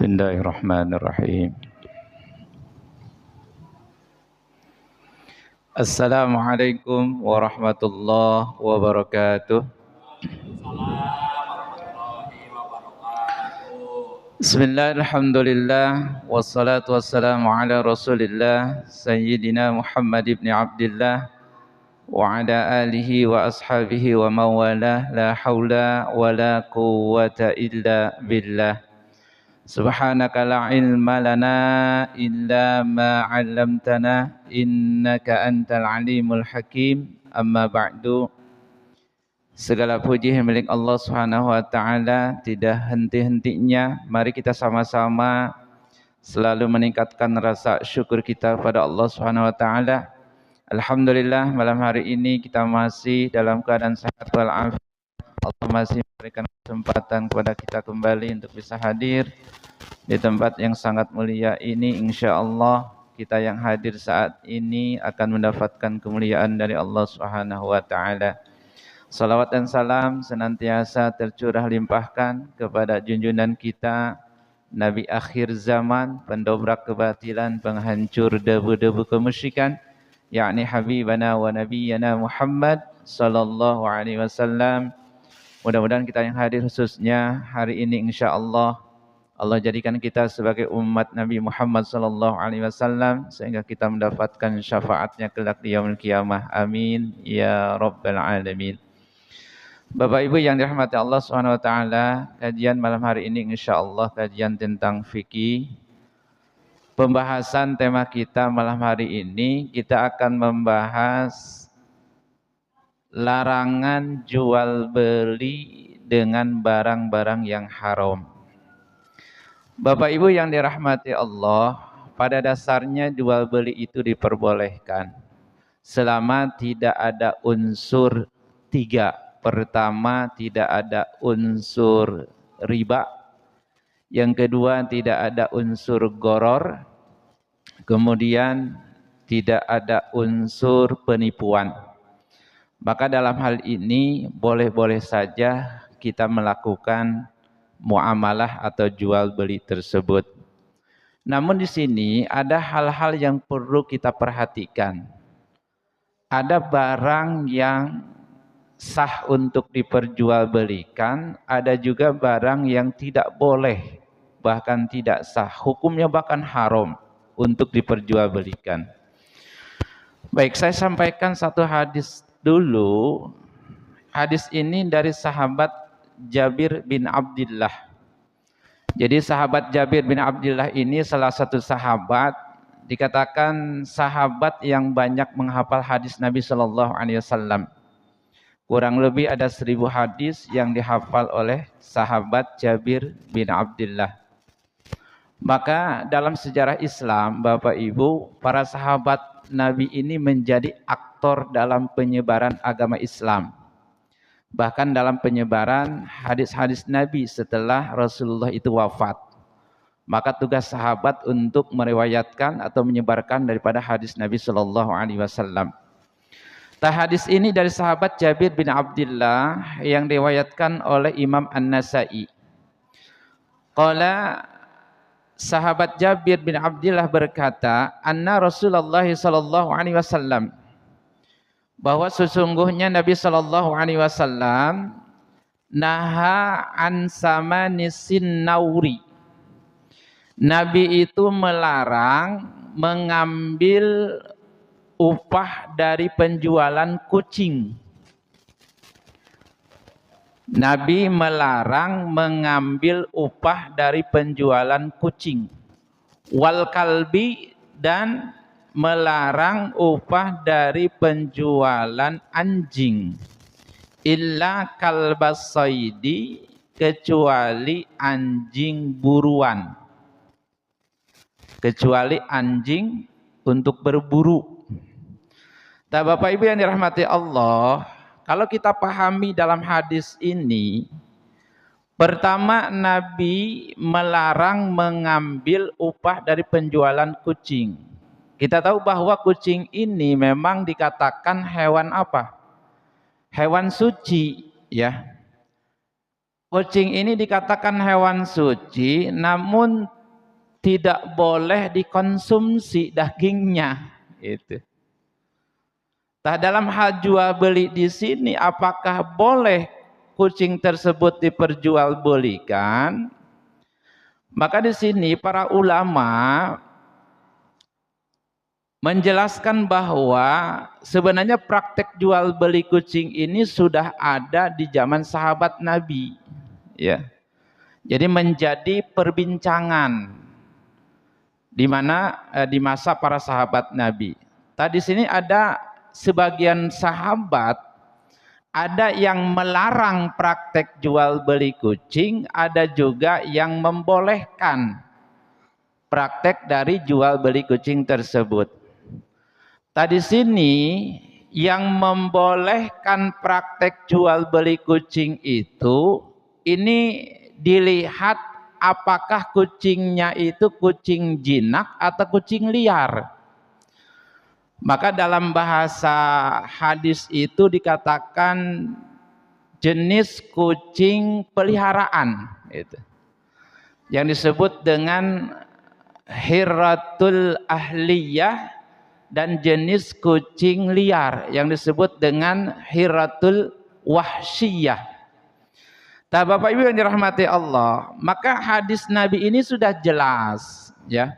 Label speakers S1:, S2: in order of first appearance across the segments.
S1: Bismillahirrahmanirrahim. Assalamualaikum warahmatullahi wabarakatuh. Bismillahirrahmanirrahim. Wassalatu wassalamu ala Rasulillah Sayyidina Muhammad ibn Abdullah wa ala alihi wa ashabihi wa mawalah. La hawla wa la quwwata illa billah. Subhanaka la ilma lana illa ma 'allamtana innaka antal alimul hakim. Amma ba'du. Segala puji milik Allah Subhanahu wa taala, tidak henti-hentinya mari kita sama-sama selalu meningkatkan rasa syukur kita pada Allah Subhanahu wa taala. Alhamdulillah, malam hari ini kita masih dalam keadaan sehat walafiat. Allah masih memberikan kesempatan kepada kita kembali untuk bisa hadir di tempat yang sangat mulia ini. Insyaallah kita yang hadir saat ini akan mendapatkan kemuliaan dari Allah Subhanahu wa taala. Salawat dan salam senantiasa tercurah limpahkan kepada junjungan kita Nabi akhir zaman, pendobrak kebatilan, penghancur debu-debu kemusyrikan, yakni Habibana wa Nabiyyana Muhammad sallallahu alaihi wasallam. Mudah-mudahan kita yang hadir khususnya hari ini insyaallah Allah jadikan kita sebagai umat Nabi Muhammad sallallahu alaihi wasallam sehingga kita mendapatkan syafaatnya kelak di yaumul qiyamah. Amin ya rabbal alamin. Bapak Ibu yang dirahmati Allah Subhanahu wa taala, kajian malam hari ini insyaallah kajian tentang fikih. Pembahasan tema kita malam hari ini kita akan membahas larangan jual beli dengan barang-barang yang haram. Bapak Ibu yang dirahmati Allah, pada dasarnya jual beli itu diperbolehkan selama tidak ada unsur tiga. Pertama, tidak ada unsur riba. Yang kedua, tidak ada unsur goror. Kemudian tidak ada unsur penipuan. Maka dalam hal ini boleh-boleh saja kita melakukan muamalah atau jual beli tersebut. Namun di sini ada hal-hal yang perlu kita perhatikan. Ada barang yang sah untuk diperjualbelikan, ada juga barang yang tidak boleh, bahkan tidak sah, hukumnya bahkan haram untuk diperjualbelikan. Baik, saya sampaikan satu hadis dulu. Hadis ini dari sahabat Jabir bin Abdullah. Jadi sahabat Jabir bin Abdullah ini salah satu sahabat, dikatakan sahabat yang banyak menghafal hadis Nabi sallallahu alaihi wasallam. Kurang lebih ada 1000 hadis yang dihafal oleh sahabat Jabir bin Abdullah. Maka dalam sejarah Islam, Bapak Ibu, para sahabat Nabi ini menjadi aktor dalam penyebaran agama Islam. Bahkan dalam penyebaran hadis-hadis Nabi setelah Rasulullah itu wafat. Maka tugas sahabat untuk meriwayatkan atau menyebarkan daripada hadis Nabi sallallahu alaihi wasallam. Hadis ini dari sahabat Jabir bin Abdullah yang diriwayatkan oleh Imam An-Nasa'i. Qala, sahabat Jabir bin Abdullah berkata, anna Rasulullah sallallahu alaihi wasallam, bahwa sesungguhnya Nabi sallallahu alaihi wasallam naha an samanisin nauri. Nabi itu melarang mengambil upah dari penjualan kucing. Nabi melarang mengambil upah dari penjualan kucing. Wal kalbi, dan melarang upah dari penjualan anjing. Illa kalbas saidi, kecuali anjing buruan. Kecuali anjing untuk berburu. Nah, Bapak Ibu yang dirahmati Allah, kalau kita pahami dalam hadis ini, pertama Nabi melarang mengambil upah dari penjualan kucing. Kita tahu bahwa kucing ini memang dikatakan hewan apa? Hewan suci, ya. kucing ini dikatakan hewan suci, namun tidak boleh dikonsumsi dagingnya. Itu. Nah, dalam hal jual beli di sini, apakah boleh kucing tersebut diperjualbelikan? Maka di sini para ulama menjelaskan bahwa sebenarnya praktek jual beli kucing ini sudah ada di zaman sahabat Nabi, ya. Jadi menjadi perbincangan di mana di masa para sahabat Nabi. Tadi sini ada sebagian sahabat ada yang melarang praktek jual beli kucing, ada juga yang membolehkan praktek dari jual beli kucing tersebut. Tadi sini yang membolehkan praktek jual beli kucing itu ini dilihat apakah kucingnya itu kucing jinak atau kucing liar. Maka dalam bahasa hadis itu dikatakan jenis kucing peliharaan itu, yang disebut dengan hiratul ahliyah, dan jenis kucing liar yang disebut dengan hiratul wahsyiyah. Nah, Bapak Ibu yang dirahmati Allah, maka hadis Nabi ini sudah jelas, ya,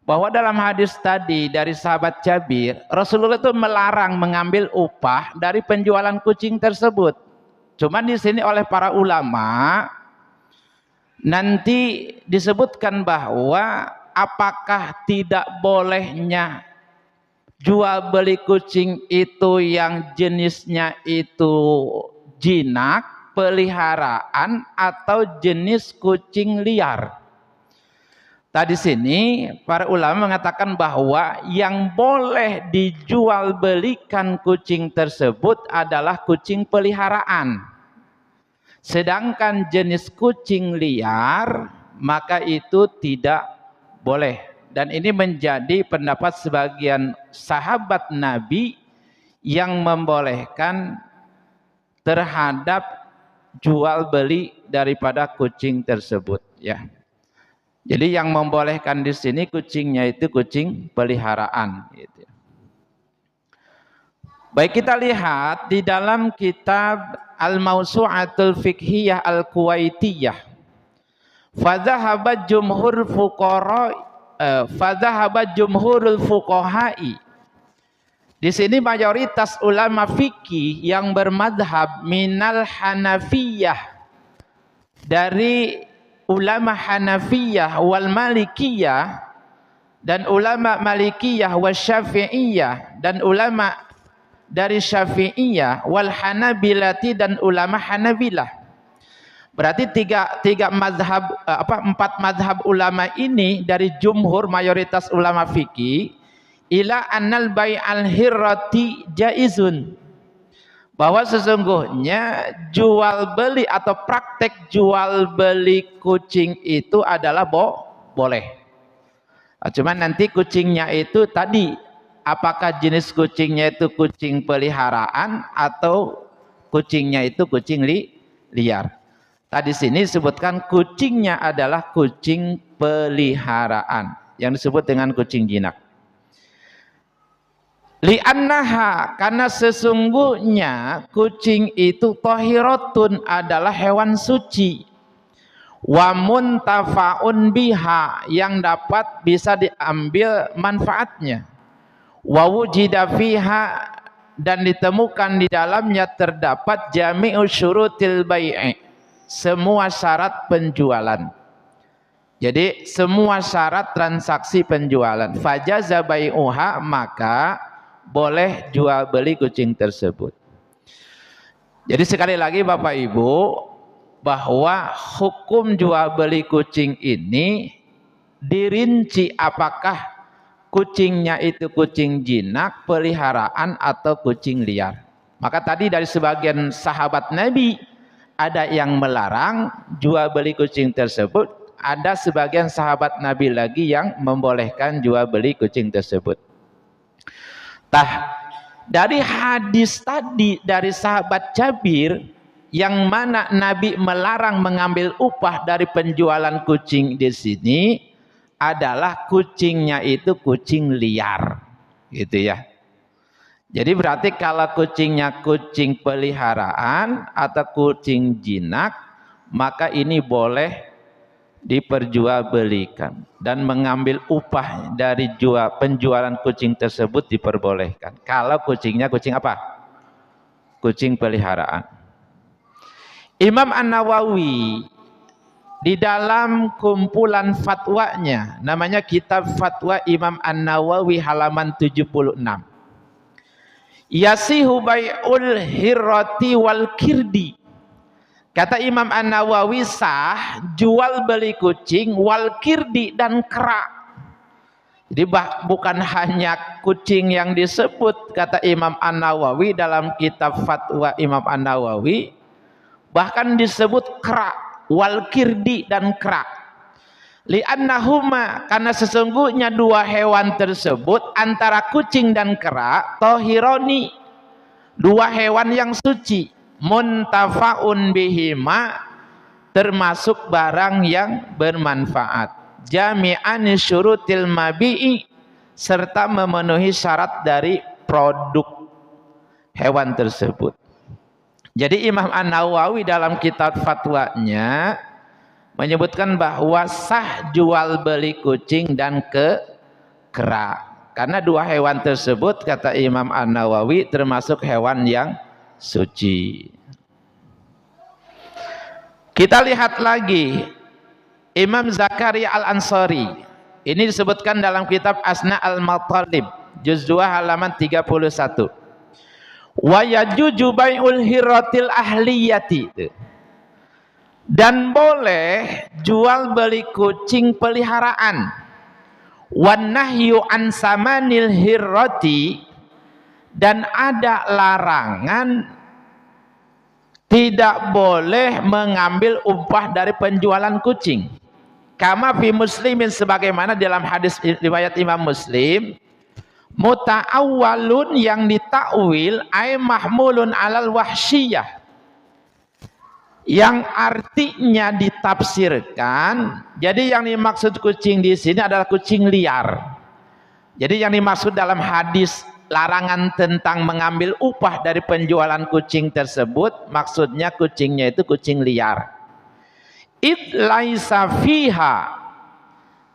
S1: bahwa dalam hadis tadi dari sahabat Jabir, Rasulullah itu melarang mengambil upah dari penjualan kucing tersebut. Cuman di sini oleh para ulama nanti disebutkan bahwa apakah tidak bolehnya jual beli kucing itu yang jenisnya itu jinak, peliharaan, atau jenis kucing liar. Tadi sini para ulama mengatakan bahwa yang boleh dijual belikan kucing tersebut adalah kucing peliharaan. Sedangkan jenis kucing liar maka itu tidak boleh. Dan ini menjadi pendapat sebagian sahabat Nabi yang membolehkan terhadap jual beli daripada kucing tersebut, ya. Jadi yang membolehkan di sini kucingnya itu kucing peliharaan, gitu. Baik, kita lihat di dalam kitab Al-Mawsu'atul Fiqhiyah Al-Kuwaitiyah. Fadhahaba jumhur fuqara fadhahaba jumhurul fuqaha'i. Di sini mayoritas ulama fikih yang bermadhab minal Hanafiyah, dari ulama Hanafiyah wal Malikiyah, dan ulama Malikiyah wal Syafi'iyah, dan ulama dari Syafi'iyah wal Hanabilati, dan ulama Hanabilah. Berarti empat mazhab ulama ini dari jumhur mayoritas ulama fikih ila annal bai'al hirrati jaizun, bahwa sesungguhnya jual beli atau praktek jual beli kucing itu adalah boleh. Cuman nanti kucingnya itu tadi apakah jenis kucingnya itu kucing peliharaan atau kucingnya itu kucing liar. Tadi sini disebutkan kucingnya adalah kucing peliharaan yang disebut dengan kucing jinak. Li'annaha, karena sesungguhnya kucing itu tahiratun, adalah hewan suci, wa muntafa'un biha, yang dapat bisa diambil manfaatnya, wa wujida fiha, dan ditemukan di dalamnya terdapat jami'u syurutil bai'i, semua syarat penjualan. Jadi semua syarat transaksi penjualan. Fajaza bai'uha, maka boleh jual beli kucing tersebut. Jadi sekali lagi Bapak Ibu, bahwa hukum jual beli kucing ini dirinci apakah kucingnya itu kucing jinak, peliharaan, atau kucing liar. Maka tadi dari sebagian sahabat Nabi ada yang melarang jual beli kucing tersebut, ada sebagian sahabat Nabi lagi yang membolehkan jual beli kucing tersebut. Dari hadis tadi dari sahabat Jabir yang mana Nabi melarang mengambil upah dari penjualan kucing di sini adalah kucingnya itu kucing liar, gitu ya. Jadi berarti kalau kucingnya kucing peliharaan atau kucing jinak, maka ini boleh diperjualbelikan dan mengambil upah dari penjualan kucing tersebut diperbolehkan. Kalau kucingnya kucing apa? Kucing peliharaan. Imam An-Nawawi di dalam kumpulan fatwanya, namanya kitab Fatwa Imam An-Nawawi halaman 76. Yasihu bai'ul hirrati wal kirdi. Kata Imam An-Nawawi sah jual beli kucing wal kirdi dan kera. Jadi bukan hanya kucing yang disebut, kata Imam An-Nawawi dalam kitab Fatwa Imam An-Nawawi, bahkan disebut kera, wal kirdi dan kera. Li'annahuma, karena sesungguhnya dua hewan tersebut antara kucing dan kera tohironi, dua hewan yang suci, muntafa'un bihima, termasuk barang yang bermanfaat, jami'an syurutil mabi'i, serta memenuhi syarat dari produk hewan tersebut. Jadi Imam An-Nawawi dalam kitab fatwanya menyebutkan bahwa sah jual beli kucing dan kera, karena dua hewan tersebut kata Imam An-Nawawi termasuk hewan yang suci. Kita lihat lagi Imam Zakaria Al-Ansari, ini disebutkan dalam kitab Asna Al-Matalib juz 2 halaman 31. Wa yajuju bai'ul hirratil ahliyati, dan boleh jual beli kucing peliharaan. Wan nahyu an samanil hirrati, dan ada larangan tidak boleh mengambil upah dari penjualan kucing. Kama fi Muslimin, sebagaimana dalam hadis riwayat Imam Muslim, muta'awwalun, yang ditakwil ay mahmulun alal wahsyiyah, yang artinya ditafsirkan, jadi yang dimaksud kucing di sini adalah kucing liar. Jadi yang dimaksud dalam hadis larangan tentang mengambil upah dari penjualan kucing tersebut, maksudnya kucingnya itu kucing liar. Id laisa fiha,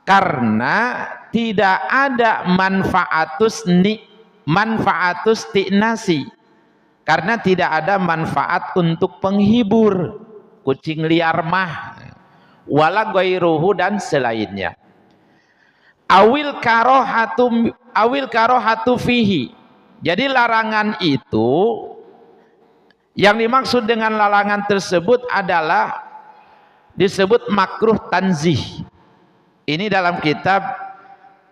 S1: karena tidak ada manfaatus ti'nasi, karena tidak ada manfaat untuk penghibur kucing liar mah, wala ghairuhu, dan selainnya. Awil karohatu fihi, jadi larangan itu, yang dimaksud dengan larangan tersebut adalah disebut makruh tanzih. Ini dalam kitab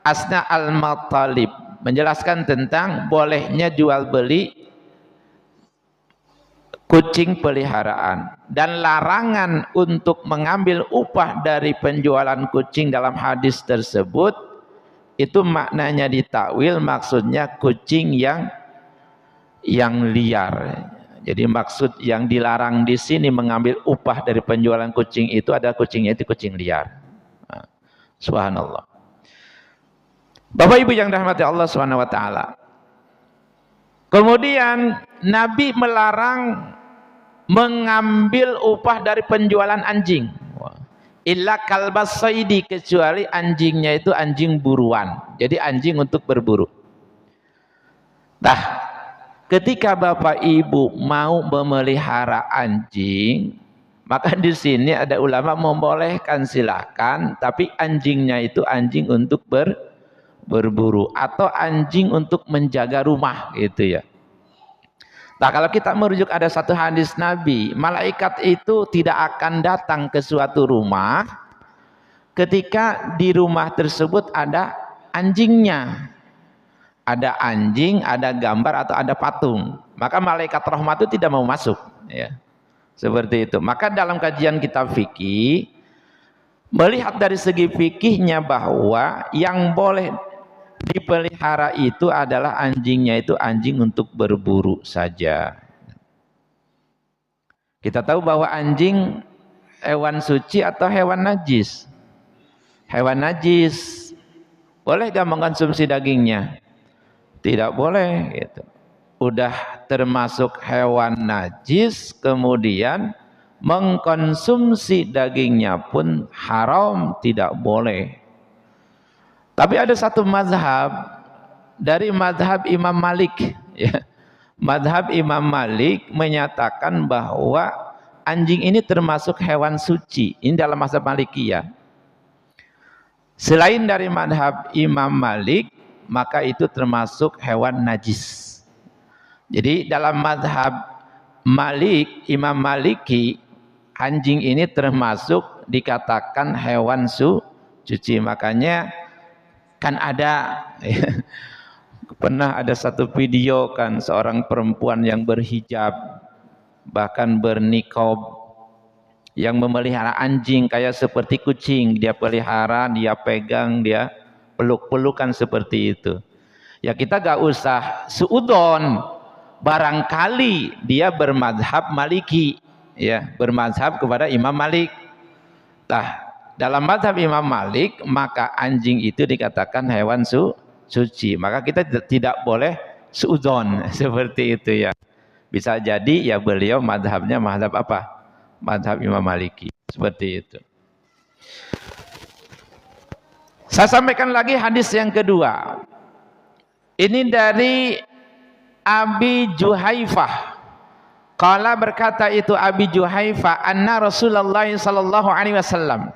S1: Asna Al-Matalib menjelaskan tentang bolehnya jual beli kucing peliharaan, dan larangan untuk mengambil upah dari penjualan kucing dalam hadis tersebut itu maknanya ditakwil, maksudnya kucing yang liar. Jadi maksud yang dilarang di sini mengambil upah dari penjualan kucing itu adalah kucingnya itu kucing liar. Subhanallah. Bapak Ibu yang dirahmati Allah Subhanahu wa taala. Kemudian Nabi melarang mengambil upah dari penjualan anjing. Illa kalbas saidi, kecuali anjingnya itu anjing buruan. Jadi anjing untuk berburu. Nah, ketika Bapak Ibu mau memelihara anjing, maka di sini ada ulama membolehkan, silakan, tapi anjingnya itu anjing untuk berburu atau anjing untuk menjaga rumah, gitu ya. Nah, kalau kita merujuk ada satu hadis Nabi, malaikat itu tidak akan datang ke suatu rumah ketika di rumah tersebut ada anjingnya. Ada anjing, ada gambar atau ada patung. Maka malaikat rahmat itu tidak mau masuk, ya. Seperti itu. Maka dalam kajian kitab fikih, melihat dari segi fikihnya bahwa yang boleh dipelihara itu adalah anjingnya itu anjing untuk berburu saja. Kita tahu bahwa anjing hewan suci atau hewan najis? Hewan najis. Boleh gak mengkonsumsi dagingnya? Tidak boleh gitu. Udah termasuk hewan najis, kemudian mengkonsumsi dagingnya pun haram, tidak boleh. Tapi ada satu mazhab dari mazhab Imam Malik, ya. Mazhab Imam Malik menyatakan bahwa anjing ini termasuk hewan suci. Ini dalam mazhab Malikiyah. Selain dari mazhab Imam Malik, maka itu termasuk hewan najis. Jadi dalam mazhab Malik, Imam Maliki, anjing ini termasuk dikatakan hewan suci. Makanya kan ada pernah ada satu video kan seorang perempuan yang berhijab bahkan berniqab yang memelihara anjing kayak seperti kucing, dia pelihara, dia pegang, dia peluk-pelukan seperti itu. Ya kita gak usah suudon, barangkali dia bermazhab Maliki, ya, bermazhab kepada Imam Malik. Dalam mazhab Imam Malik maka anjing itu dikatakan hewan suci, maka kita tidak boleh suudzon seperti itu ya. Bisa jadi ya beliau mazhabnya mazhab apa? Mazhab Imam Maliki, seperti itu. Saya sampaikan lagi hadis yang kedua. Ini dari Abi Juhaifah. Qala berkata itu Abi Juhaifah, anna Rasulullah sallallahu alaihi wasallam,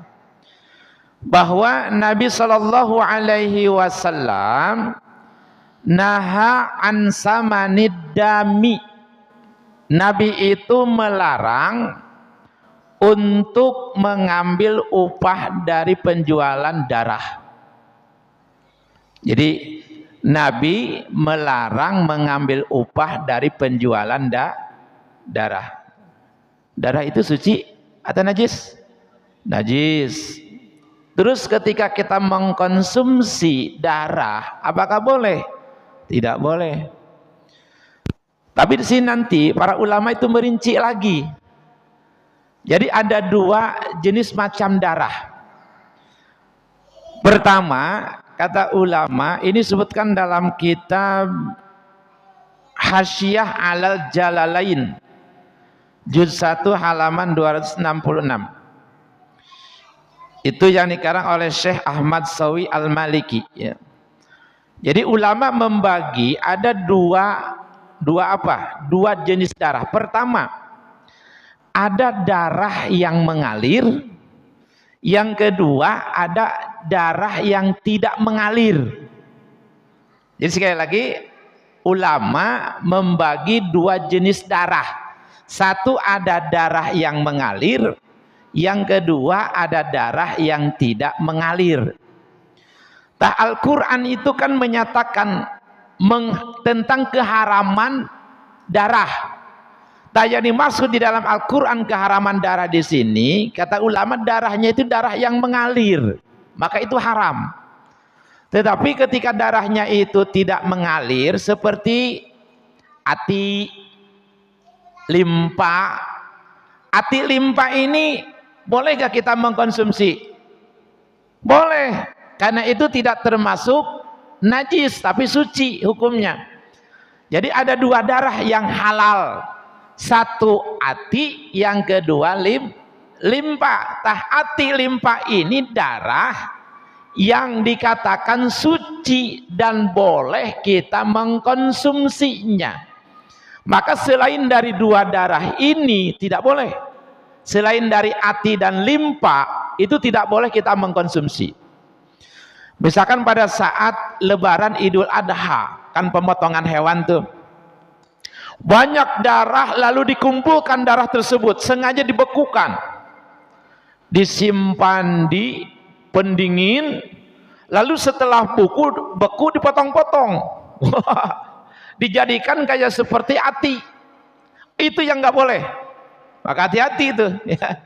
S1: bahwa Nabi sallallahu alaihi wasallam naha an samanid dami. Nabi itu melarang untuk mengambil upah dari penjualan darah. Jadi Nabi melarang mengambil upah dari penjualan darah. Darah itu suci atau najis? Najis. Terus ketika kita mengkonsumsi darah, apakah boleh? Tidak boleh. Tapi di sini nanti para ulama itu merinci lagi. Jadi ada dua jenis macam darah. Pertama, kata ulama, ini disebutkan dalam kitab Hasyiah Alal Jalalain, juz 1 halaman 266. Itu yang dikarang oleh Syekh Ahmad Sawi Al-Maliki, ya. Jadi ulama membagi ada dua jenis darah. Pertama, ada darah yang mengalir. Yang kedua, ada darah yang tidak mengalir. Jadi sekali lagi, ulama membagi dua jenis darah. Satu ada darah yang mengalir, yang kedua ada darah yang tidak mengalir. Al-Quran itu kan menyatakan tentang keharaman darah. Yang dimaksud di dalam Al-Quran keharaman darah di sini, kata ulama, darahnya itu darah yang mengalir, maka itu haram. Tetapi ketika darahnya itu tidak mengalir, seperti ati, limpa. Ati limpa ini bolehkah kita mengkonsumsi? Boleh, karena itu tidak termasuk najis, tapi suci hukumnya. Jadi ada dua darah yang halal. Satu ati, yang kedua limpa. Ati limpa ini darah yang dikatakan suci dan boleh kita mengkonsumsinya. Maka selain dari dua darah ini tidak boleh. Selain dari ati dan limpa itu tidak boleh kita mengkonsumsi. Misalkan pada saat lebaran Idul Adha, kan pemotongan hewan tuh. Banyak darah lalu dikumpulkan darah tersebut, sengaja dibekukan. Disimpan di pendingin, lalu setelah beku dipotong-potong. Dijadikan kayak seperti ati. Itu yang nggak boleh. Maka hati-hati itu. Ya.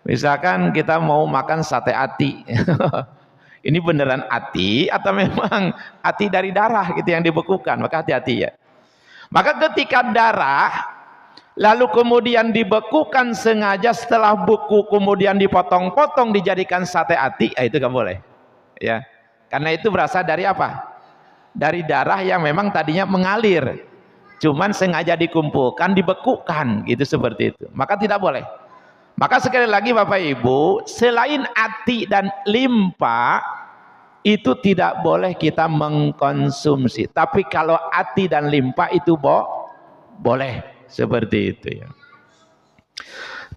S1: Misalkan kita mau makan sate ati. Ini beneran ati atau memang ati dari darah gitu yang dibekukan? Maka hati-hati ya. Maka ketika darah lalu kemudian dibekukan sengaja, setelah beku kemudian dipotong-potong dijadikan sate ati, itu nggak boleh, ya, karena itu berasal dari apa? Dari darah yang memang tadinya mengalir, cuman sengaja dikumpulkan, dibekukan, gitu, seperti itu, maka tidak boleh. Maka sekali lagi Bapak Ibu, selain ati dan limpa itu tidak boleh kita mengkonsumsi, tapi kalau ati dan limpa itu boleh, seperti itu ya.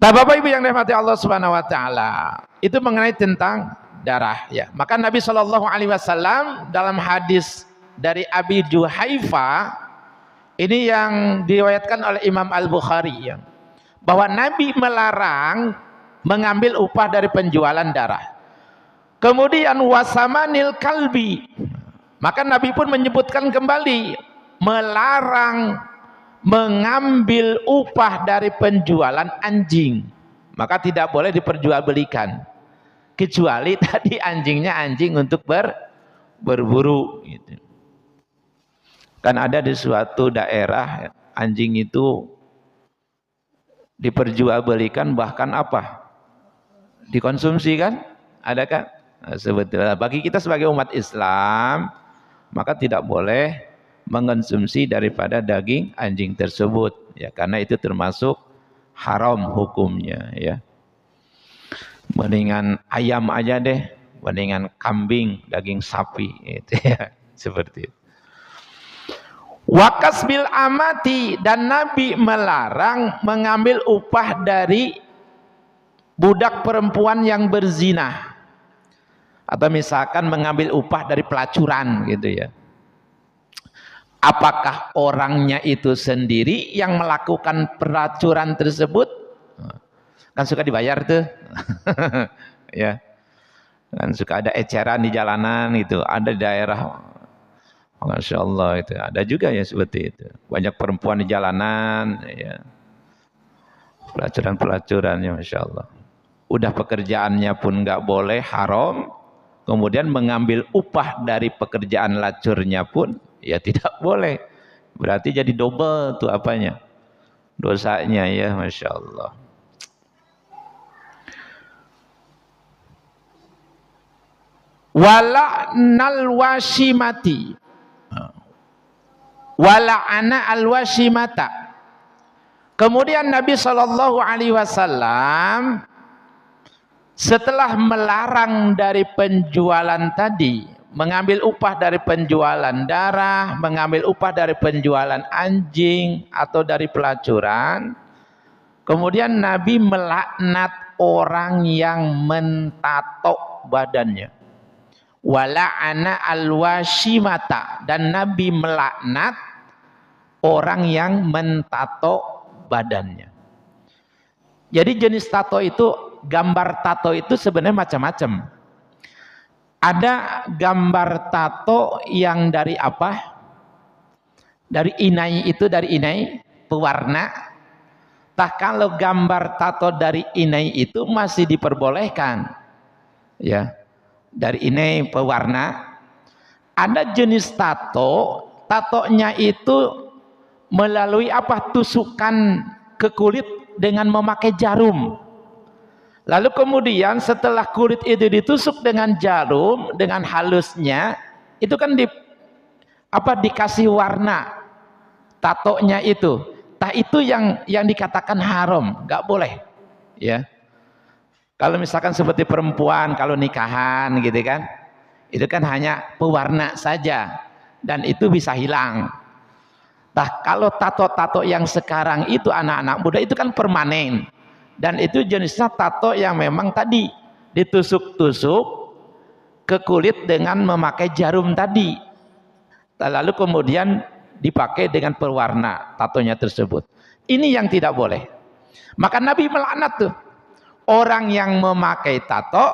S1: Nah Bapak Ibu yang dirahmati Allah Subhanahu wa taala, itu mengenai tentang darah ya. Maka Nabi Shallallahu alaihi wasallam dalam hadis dari Abi Juhaifa ini yang diriwayatkan oleh Imam Al-Bukhari ya, bahwa Nabi melarang mengambil upah dari penjualan darah. Kemudian wasamanil kalbi, maka Nabi pun menyebutkan kembali melarang mengambil upah dari penjualan anjing, maka tidak boleh diperjualbelikan kecuali tadi anjingnya anjing untuk berburu gitu. Kan ada di suatu daerah anjing itu diperjualbelikan, bahkan apa? Dikonsumsi kan? Ada kan? Nah, sebetulnya bagi kita sebagai umat Islam maka tidak boleh mengonsumsi daripada daging anjing tersebut ya, karena itu termasuk haram hukumnya ya. Mendingan ayam aja deh, mendingan kambing, daging sapi itu ya, seperti itu. Wakas bil amati, dan Nabi melarang mengambil upah dari budak perempuan yang berzina, atau misalkan mengambil upah dari pelacuran gitu ya. Apakah orangnya itu sendiri yang melakukan pelacuran tersebut? Kan suka dibayar tuh ya, kan suka ada eceran di jalanan itu, ada di daerah, Masya Allah itu ada juga ya seperti itu, banyak perempuan di jalanan ya, pelacuran ya, Masya Allah. Udah pekerjaannya pun nggak boleh, haram, kemudian mengambil upah dari pekerjaan lacurnya pun ya tidak boleh, berarti jadi double tuh apanya, dosanya ya, Masya Allah. Wala'nal wasimati, wala'ana al-wasimata. Kemudian Nabi Shallallahu alaihi wasallam setelah melarang dari penjualan tadi, mengambil upah dari penjualan darah, mengambil upah dari penjualan anjing atau dari pelacuran, kemudian Nabi melaknat orang yang mentato badannya. Wala'ana al-wasimata, dan Nabi melaknat orang yang mentato badannya. Jadi jenis tato itu, gambar tato itu sebenarnya macam-macam. Ada gambar tato yang dari apa? Dari inai, itu dari inai pewarna. Tak, kalau gambar tato dari inai itu masih diperbolehkan ya, dari inai pewarna. Ada jenis tato, tatonya itu melalui apa? Tusukan ke kulit dengan memakai jarum. Lalu kemudian setelah kulit itu ditusuk dengan jarum, dengan halusnya, itu kan dikasih warna tatonya itu. Nah itu yang dikatakan haram, nggak boleh ya. Kalau misalkan seperti perempuan kalau nikahan gitu kan, itu kan hanya pewarna saja dan itu bisa hilang. Nah kalau tato-tato yang sekarang itu anak-anak muda itu kan permanen, dan itu jenisnya tato yang memang tadi ditusuk-tusuk ke kulit dengan memakai jarum tadi, lalu kemudian dipakai dengan pewarna tatonya tersebut. Ini yang tidak boleh. Maka Nabi melaknat tuh orang yang memakai tato,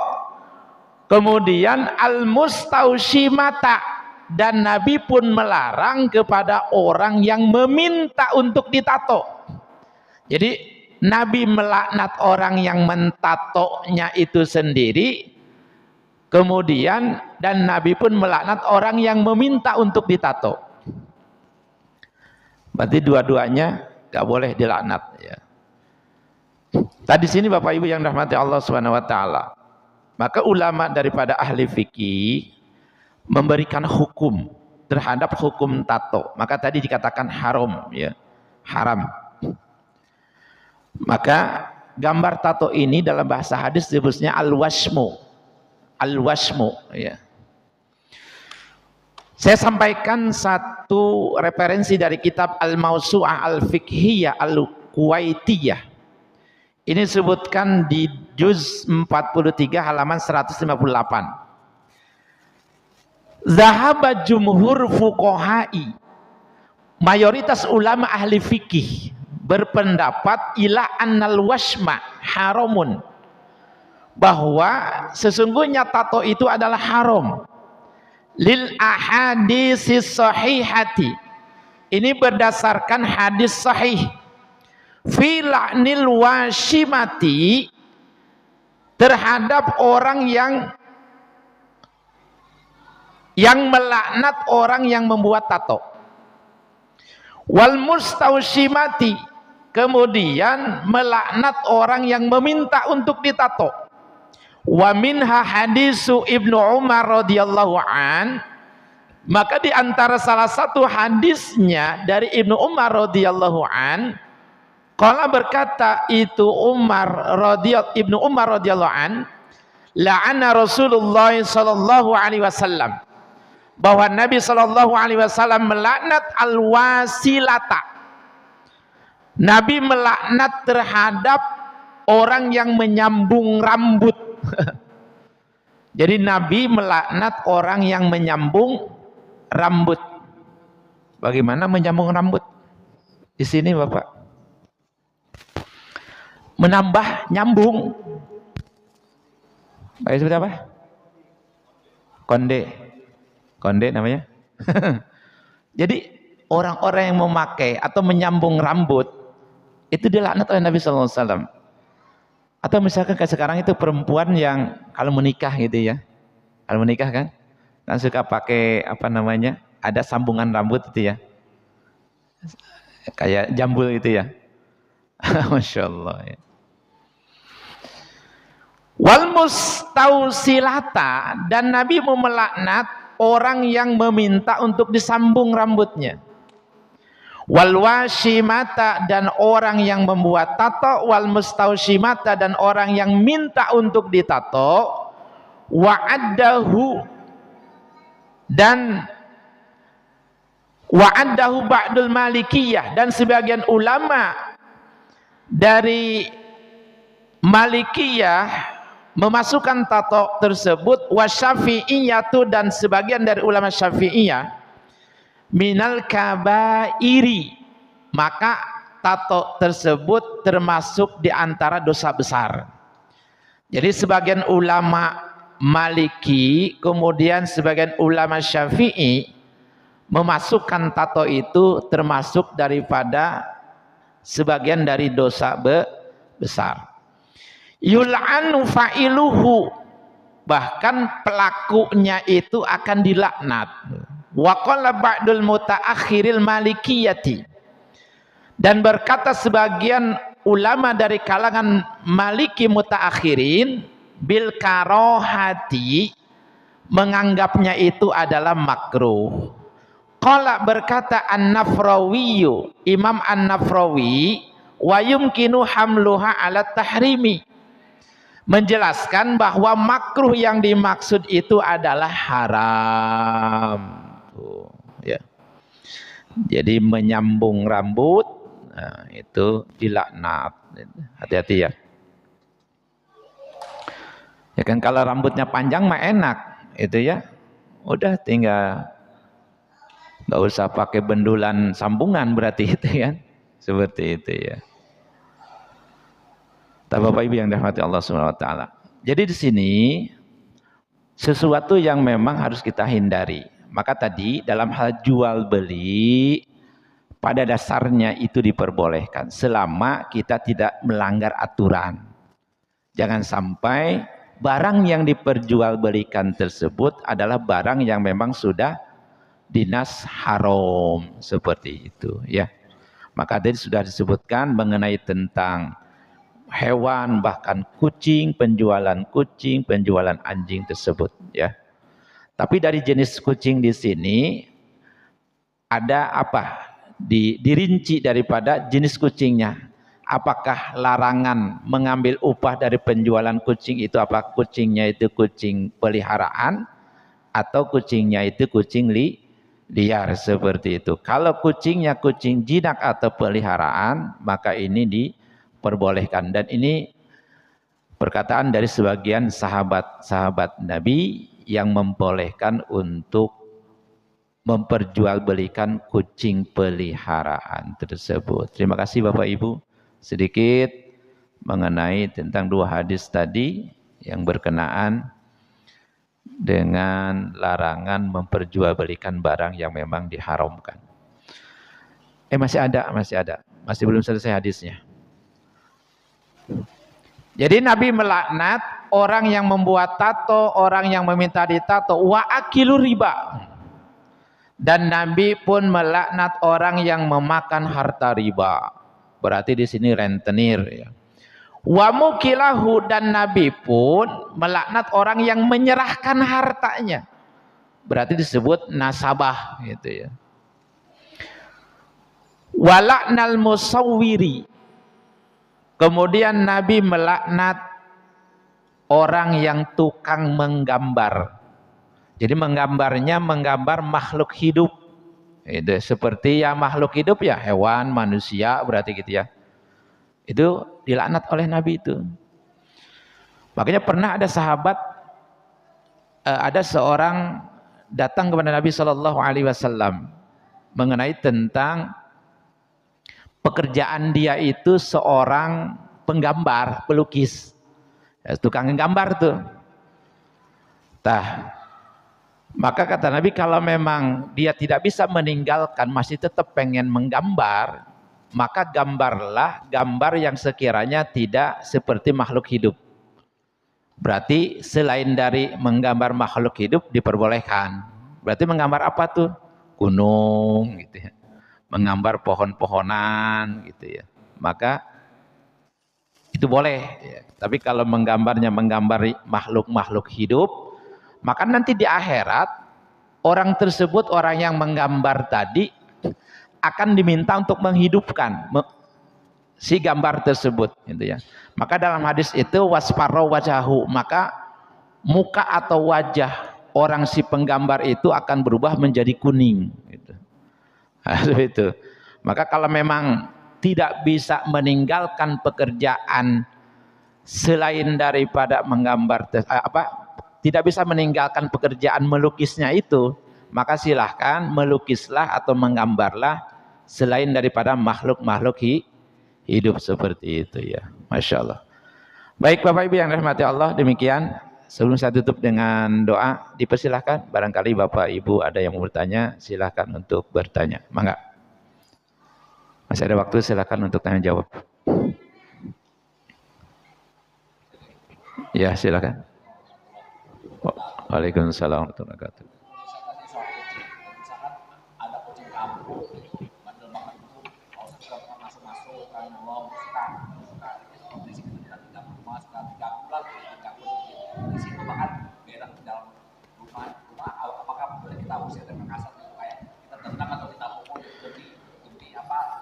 S1: kemudian al-mustaushimata, dan Nabi pun melarang kepada orang yang meminta untuk ditato. Jadi Nabi melaknat orang yang mentatonya itu sendiri, kemudian dan Nabi pun melaknat orang yang meminta untuk ditato. Berarti dua-duanya nggak boleh dilaknat ya. Tadi sini Bapak Ibu yang rahmati Allah Subhanahu wa taala. Maka ulama daripada ahli fikih memberikan hukum terhadap hukum tato. Maka tadi dikatakan haram ya. Haram. Maka gambar tato ini dalam bahasa hadis disebutnya al-washmu. Al-washmu ya. Saya sampaikan satu referensi dari kitab Al-Mawsu'ah Al-Fiqhiyah Al-Kuwaitiyah. Ini disebutkan di juz 43 halaman 158. Zahaba jumhur fuqaha'i, mayoritas ulama ahli fikih berpendapat ila annal washma haramun, bahwa sesungguhnya tato itu adalah haram. Lil ahaditsis sahihati, ini berdasarkan hadis sahih. Fi la'nil washimati, terhadap orang yang melaknat orang yang membuat tato. Wal mustaushimati, kemudian melaknat orang yang meminta untuk ditato. Wa minha hadisu Ibnu Umar radhiyallahu an, maka di antara salah satu hadisnya dari Ibnu Umar radhiyallahu an, qala berkata itu Ibnu Umar radhiyallahu an, la'ana Rasulullah sallallahu alaihi wasallam, bahwa Nabi sallallahu alaihi wasallam melaknat al-wasilata. Nabi melaknat terhadap orang yang menyambung rambut. Jadi Nabi melaknat orang yang menyambung rambut. Bagaimana menyambung rambut? Di sini Bapak. Menambah nyambung. Baik, seperti apa? Konde. Konde namanya. Jadi orang-orang yang memakai atau menyambung rambut itu dilaknat oleh Nabi sallallahu alaihi wasallam. Atau misalkan kayak sekarang itu perempuan yang kalau menikah gitu ya, kalau menikah kan suka pakai apa namanya, ada sambungan rambut itu ya, kayak jambul itu ya. Masya Allah ya. Wal mustausilata, dan Nabi melaknat orang yang meminta untuk disambung rambutnya. Wal washimata, dan orang yang membuat tato. Wal mustaushimata, dan orang yang minta untuk ditato. Wa'addahu, dan wa'addahu ba'dul malikiyah, dan sebagian ulama dari malikiyah memasukkan tato tersebut, wa syafi'iyatu, dan sebagian dari ulama syafi'iyah minal kabairi, maka tato tersebut termasuk di antara dosa besar. Jadi sebagian ulama Maliki kemudian sebagian ulama Syafi'i memasukkan tato itu termasuk daripada sebagian dari dosa besar. Yul'anu fa'iluhu, bahkan pelakunya itu akan dilaknat. Wa qala ba'dul mutaakhiril malikiyati, dan berkata sebagian ulama dari kalangan maliki mutaakhirin, bil karohati, menganggapnya itu adalah makruh. Qala berkata An-Nafrawi, Imam An-Nafrawi, wa yumkinu hamluha ala tahrimi, menjelaskan bahwa makruh yang dimaksud itu adalah haram. Ya. Jadi menyambung rambut, nah, itu dilaknat. Hati-hati ya. Ya kan kalau rambutnya panjang mah enak, itu ya. Udah tinggal nggak usah pakai bendulan sambungan berarti itu kan. Seperti itu ya. Bapak Ibu yang dirahmati Allah Subhanahu wa taala. Jadi di sini sesuatu yang memang harus kita hindari. Maka tadi dalam hal jual beli pada dasarnya itu diperbolehkan selama kita tidak melanggar aturan. Jangan sampai barang yang diperjualbelikan tersebut adalah barang yang memang sudah dinas haram, seperti itu ya. Maka tadi sudah disebutkan mengenai tentang hewan, bahkan kucing, penjualan anjing tersebut ya. Tapi dari jenis kucing di sini ada apa? Dirinci daripada jenis kucingnya. Apakah larangan mengambil upah dari penjualan kucing itu, apa kucingnya itu kucing peliharaan atau kucingnya itu kucing liar seperti itu. Kalau kucingnya kucing jinak atau peliharaan, maka ini diperbolehkan. Dan ini perkataan dari sebagian sahabat-sahabat Nabi yang membolehkan untuk memperjualbelikan kucing peliharaan tersebut. Terima kasih Bapak Ibu. Sedikit mengenai tentang dua hadis tadi yang berkenaan dengan larangan memperjualbelikan barang yang memang diharamkan. Masih ada. Masih belum selesai hadisnya. Jadi Nabi melaknat orang yang membuat tato, orang yang meminta ditato, wa akilu riba. Dan Nabi pun melaknat orang yang memakan harta riba. Berarti di sini rentenir ya. Wa mukilahu, dan Nabi pun melaknat orang yang menyerahkan hartanya. Berarti disebut nasabah gitu ya. Wa la'nal musawwiri. Kemudian Nabi melaknat orang yang tukang menggambar. Jadi menggambar makhluk hidup. Itu seperti ya makhluk hidup ya, hewan, manusia berarti gitu ya. Itu dilaknat oleh Nabi itu. Makanya pernah ada sahabat, ada seorang datang kepada Nabi Shallallahu Alaihi Wasallam mengenai tentang pekerjaan dia itu seorang penggambar, pelukis, ya, tukang gambar tuh. Maka kata Nabi, kalau memang dia tidak bisa meninggalkan, masih tetap pengen menggambar, maka gambarlah gambar yang sekiranya tidak seperti makhluk hidup. Berarti selain dari menggambar makhluk hidup diperbolehkan. Berarti menggambar apa tuh? Gunung gitu ya. Menggambar pohon-pohonan gitu ya. Maka itu boleh ya. Tapi kalau menggambarnya menggambar makhluk-makhluk hidup, maka nanti di akhirat orang tersebut, orang yang menggambar tadi akan diminta untuk menghidupkan si gambar tersebut gitu ya. Maka dalam hadis itu wasfarra wajahu, maka muka atau wajah orang si penggambar itu akan berubah menjadi kuning gitu. Itu. Maka kalau memang tidak bisa meninggalkan pekerjaan selain daripada menggambar tidak bisa meninggalkan pekerjaan melukisnya itu, maka silahkan melukislah atau menggambarlah selain daripada makhluk-makhluk hidup seperti itu ya. Masya Allah. Baik Bapak Ibu yang dirahmati Allah, demikian. Sebelum saya tutup dengan doa, dipersilahkan barangkali Bapak Ibu ada yang mau bertanya, silahkan untuk bertanya. Mangga. Masih ada waktu, silahkan untuk tanya jawab. Ya silahkan. Waalaikumsalam warahmatullahi wabarakatuh.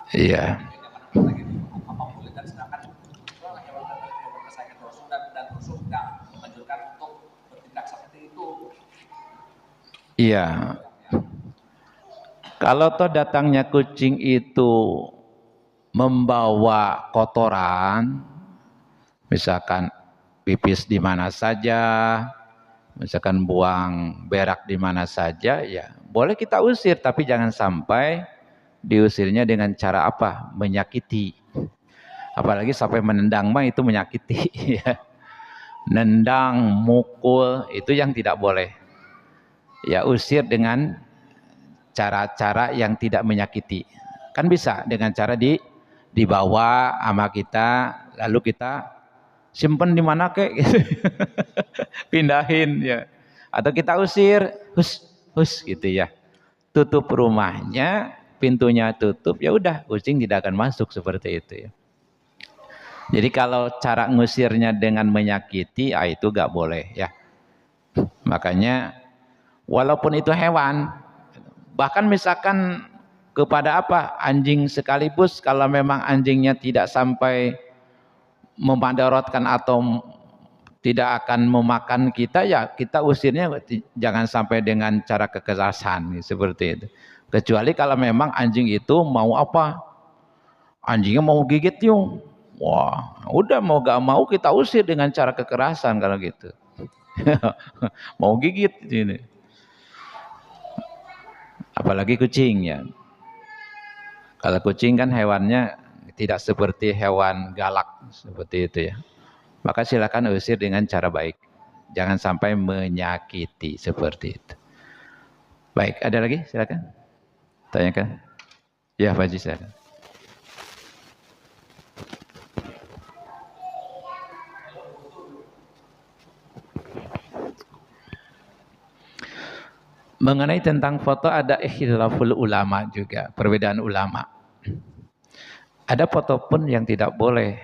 S1: Iya. Iya. Kalau toh datangnya kucing itu membawa kotoran, misalkan pipis di mana saja, misalkan buang berak di mana saja, ya boleh kita usir, tapi jangan sampai diusirnya dengan cara apa? Menyakiti. Apalagi sampai menendang mah itu menyakiti. Nendang, mukul, itu yang tidak boleh. Ya usir dengan cara-cara yang tidak menyakiti. Kan bisa dengan cara dibawa sama kita, lalu kita simpen di mana kek, pindahin ya. Atau kita usir, hus gitu ya. Tutup rumahnya, pintunya tutup, ya udah kucing tidak akan masuk seperti itu ya. Jadi kalau cara ngusirnya dengan menyakiti, itu gak boleh ya. Makanya walaupun itu hewan, bahkan misalkan kepada anjing sekalipun, kalau memang anjingnya tidak sampai memadaratkan atau tidak akan memakan kita, ya kita usirnya jangan sampai dengan cara kekerasan seperti itu. Kecuali kalau memang anjing itu mau anjingnya mau gigit yung, wah udah mau gak mau kita usir dengan cara kekerasan kalau gitu. Mau gigit ini, apalagi kucing ya. Kalau kucing kan hewannya tidak seperti hewan galak seperti itu ya. Maka silakan usir dengan cara baik. Jangan sampai menyakiti seperti itu. Baik, ada lagi? Silakan. Tanyakan. Ya, Pak Haji, silakan. Mengenai tentang foto ada ikhtilaful ulama juga, perbedaan ulama. Ada foto pun yang tidak boleh.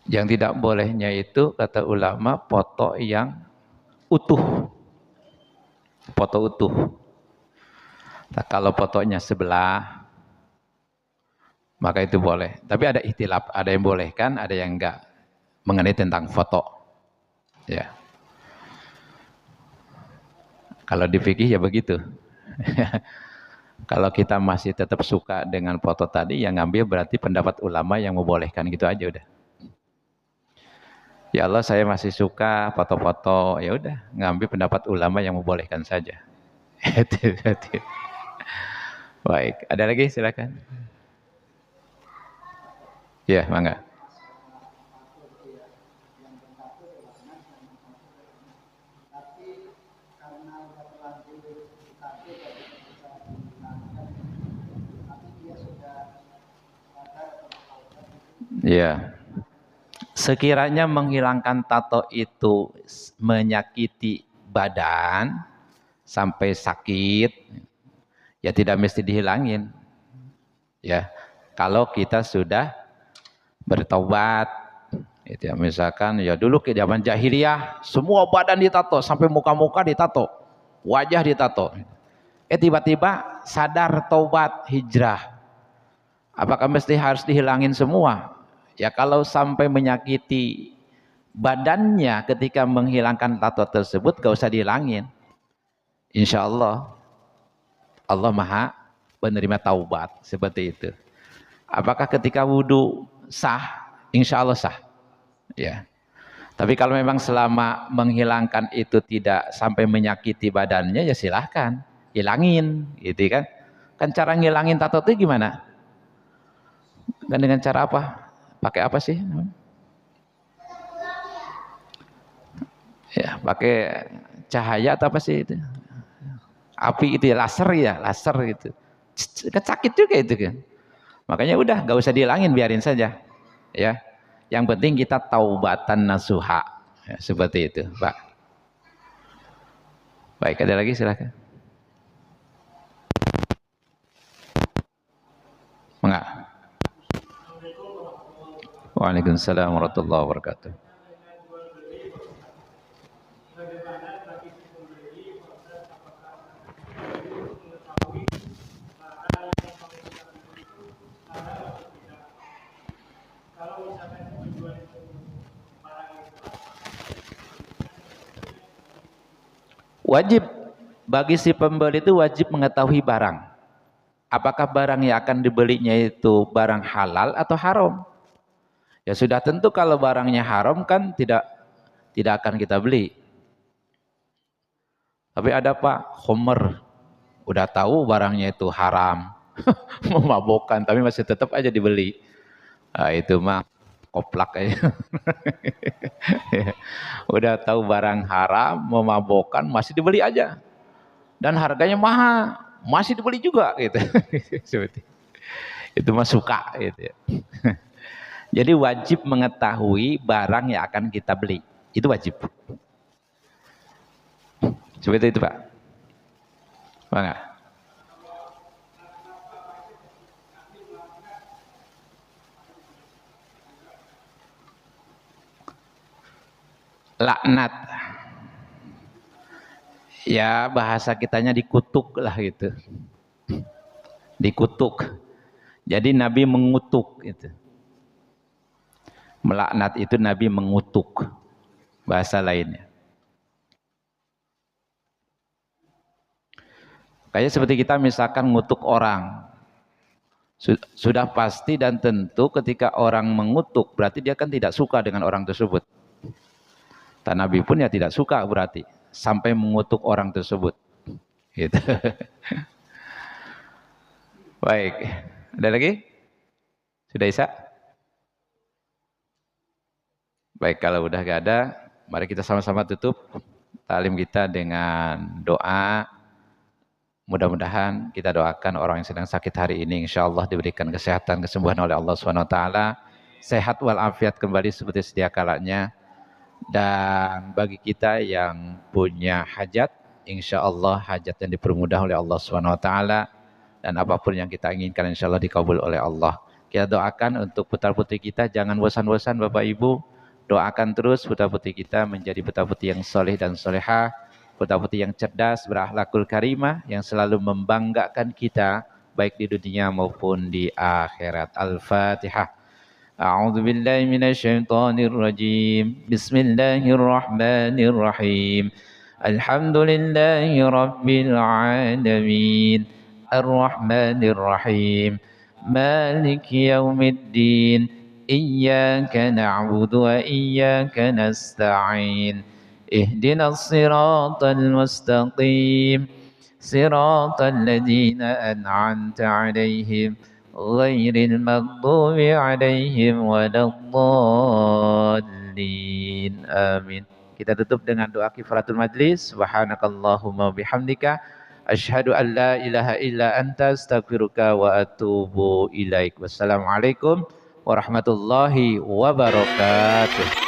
S1: Yang tidak bolehnya itu kata ulama foto yang utuh. Foto utuh. Nah, kalau fotonya sebelah maka itu boleh. Tapi ada ikhtilaf, ada yang bolehkan, ada yang enggak mengenai tentang foto. Ya. Kalau di fikih ya begitu. Kalau kita masih tetap suka dengan foto tadi, yang ngambil berarti pendapat ulama yang membolehkan, gitu aja udah. Ya Allah, saya masih suka foto-foto, ya udah ngambil pendapat ulama yang membolehkan saja. Baik, ada lagi silakan. Ya, mangga. Ya. Sekiranya menghilangkan tato itu menyakiti badan sampai sakit, ya tidak mesti dihilangin. Ya, kalau kita sudah bertobat, itu ya, misalkan ya dulu ke zaman jahiliyah semua badan ditato sampai muka-muka ditato, wajah ditato. Tiba-tiba sadar, taubat, hijrah. Apakah mesti harus dihilangin semua? Ya kalau sampai menyakiti badannya ketika menghilangkan tato tersebut, gak usah dihilangin. Insya Allah, Allah maha penerima taubat, seperti itu. Apakah ketika wudhu sah? Insya Allah sah. Ya. Tapi kalau memang selama menghilangkan itu tidak sampai menyakiti badannya, ya silahkan hilangin, gitu kan? Kan cara ngilangin tato itu gimana? Dan dengan cara apa? Pakai apa sih? Ya, pakai cahaya atau apa sih itu? Api itu ya, laser gitu. Kan sakit juga itu kan. Makanya udah, gak usah dihilangin, biarin saja. Ya, yang penting kita taubatan nasuha. Ya, seperti itu, Pak. Baik, ada lagi silakan. Enggak. Waalaikumsalam warahmatullahi wabarakatuh. Wajib bagi si pembeli itu wajib mengetahui barang. Apakah barang yang akan dibelinya itu barang halal atau haram? Ya sudah tentu kalau barangnya haram kan tidak akan kita beli. Tapi ada Pak, Homer udah tahu barangnya itu haram, memabukkan, tapi masih tetap aja dibeli. Nah, itu mah koplak aja. Udah tahu barang haram, memabukkan, masih dibeli aja. Dan harganya mahal, masih dibeli juga gitu. Itu mah suka gitu ya. Jadi wajib mengetahui barang yang akan kita beli. Itu wajib. Seperti itu Pak. Bangga. laknat. Ya bahasa kitanya dikutuk lah gitu. Dikutuk. Jadi Nabi mengutuk itu. Melaknat itu Nabi mengutuk. Bahasa lainnya. Kayak seperti kita misalkan ngutuk orang. Sudah pasti dan tentu ketika orang mengutuk berarti dia kan tidak suka dengan orang tersebut. Dan Nabi pun ya tidak suka berarti sampai mengutuk orang tersebut. Gitu. Baik, ada lagi? Sudah Isa? Baik, kalau udah gak ada, mari kita sama-sama tutup talim kita dengan doa. Mudah-mudahan kita doakan orang yang sedang sakit hari ini insya Allah diberikan kesehatan, kesembuhan oleh Allah SWT, sehat walafiat kembali seperti sedia kalanya. Dan bagi kita yang punya hajat, insya Allah hajat yang dipermudah oleh Allah SWT, dan apapun yang kita inginkan insya Allah dikabul oleh Allah. Kita doakan untuk putra-putri kita, jangan bosan-bosan Bapak Ibu, doakan terus putra-putri kita menjadi putra-putri yang soleh dan solehah, putra-putri yang cerdas, berakhlakul karimah, yang selalu membanggakan kita baik di dunia maupun di akhirat. Al-Fatihah. A'udzu billahi minasyaitonir rajim. Bismillahirrahmanirrahim. Alhamdulillahi rabbil alamin. Ar-Rahmanir Rahim. Maliki yaumiddin. Iyyaka na'budu wa iyyaka nasta'in. اهدنا الصراط المستقيم صراط الذين أنعمت عليهم غير المغضوب عليهم ولا الضالين آمين. Kita tutup dengan doa kifaratul majlis. Subhanakallahumma bihamdika asyhadu an la ilaha illa anta astaghfiruka wa atubu ilaik. Wassalamualaikum warahmatullahi wabarakatuh.